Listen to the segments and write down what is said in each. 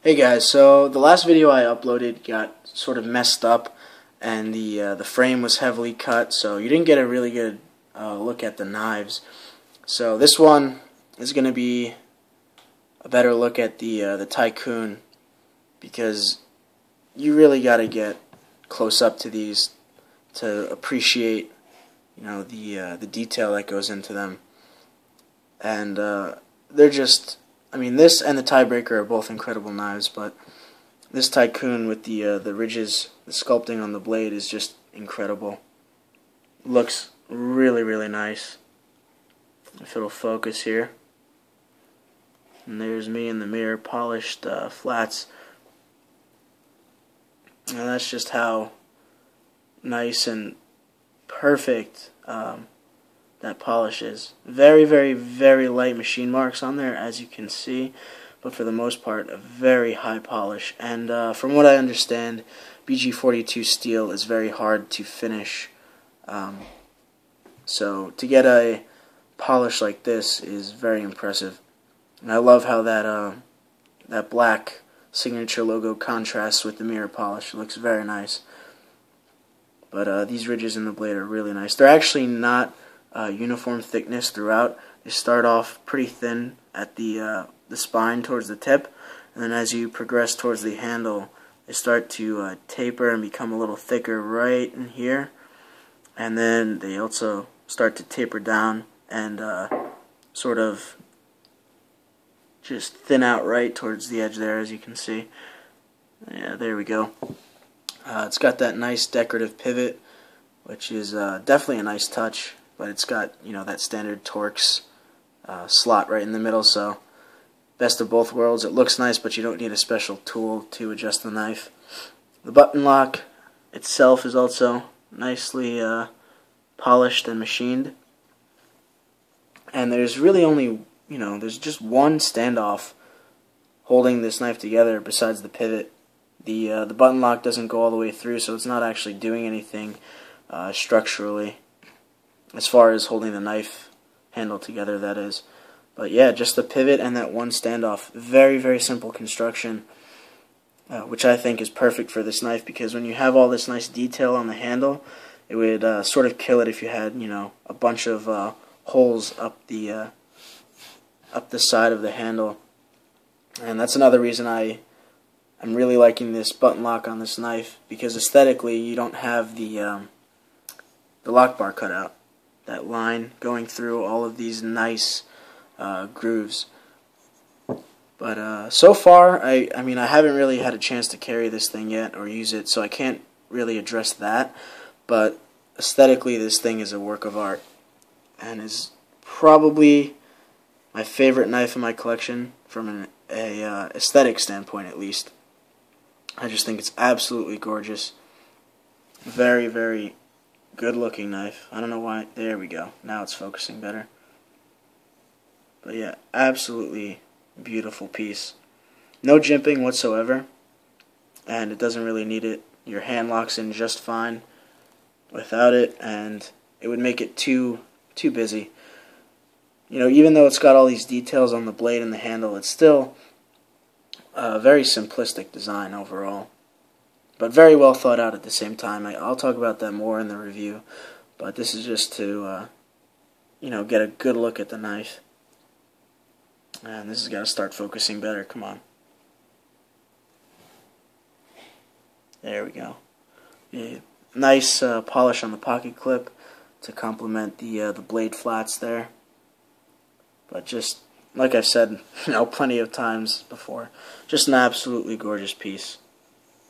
Hey guys, so the last video I uploaded got sort of messed up, and the frame was heavily cut, so you didn't get a really good look at the knives. So this one is going to be a better look at the Tighe-Coon, because you really got to get close up to these to appreciate, the detail that goes into them. And they're just, this and the Tiebreaker are both incredible knives, but this Tighe-Coon with the ridges, the sculpting on the blade is just incredible. Looks really, really nice. If it'll focus here. And there's me in the mirror, polished flats. And that's just how nice and perfect that polish is. Very, very, very light machine marks on there, as you can see, but for the most part, a very high polish. And from what I understand, BG42 steel is very hard to finish. So to get a polish like this is very impressive. And I love how that black signature logo contrasts with the mirror polish. It looks very nice. But these ridges in the blade are really nice. They're actually not uniform thickness throughout. They start off pretty thin at the spine towards the tip, and then as you progress towards the handle, they start to taper and become a little thicker right in here, and then they also start to taper down and sort of just thin out right towards the edge there, as you can see. Yeah, there we go. It's got that nice decorative pivot, which is definitely a nice touch, but it's got, that standard Torx slot right in the middle, so best of both worlds. It looks nice, but you don't need a special tool to adjust the knife. The button lock itself is also nicely polished and machined, and there's really only, there's just one standoff holding this knife together besides the pivot. The button lock doesn't go all the way through, so it's not actually doing anything structurally as far as holding the knife handle together, that is. But yeah, just the pivot and that one standoff. Very, very simple construction, which I think is perfect for this knife, because when you have all this nice detail on the handle, it would sort of kill it if you had, a bunch of holes up the side of the handle. And that's another reason I'm really liking this button lock on this knife, because aesthetically you don't have the lock bar cut out. That line going through all of these nice grooves. But so far, I haven't really had a chance to carry this thing yet or use it, so I can't really address that. But aesthetically, this thing is a work of art, and is probably my favorite knife in my collection from an aesthetic standpoint, at least. I just think it's absolutely gorgeous. Very, very good looking knife. I don't know why. There we go. Now it's focusing better. But yeah, absolutely beautiful piece. No jimping whatsoever, and it doesn't really need it. Your hand locks in just fine without it, and it would make it too busy. Even though it's got all these details on the blade and the handle, it's still a very simplistic design overall, but very well thought out at the same time. I'll talk about that more in the review, but this is just to get a good look at the knife. And this has got to start focusing better. Come on. There we go. Yeah, nice polish on the pocket clip to complement the blade flats there. But just like I've said, plenty of times before, just an absolutely gorgeous piece.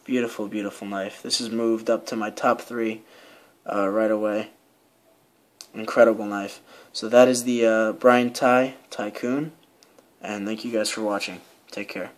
Beautiful, beautiful knife. This has moved up to my top 3 right away. Incredible knife. So that is the Brian Tighe-Coon, and thank you guys for watching. Take care.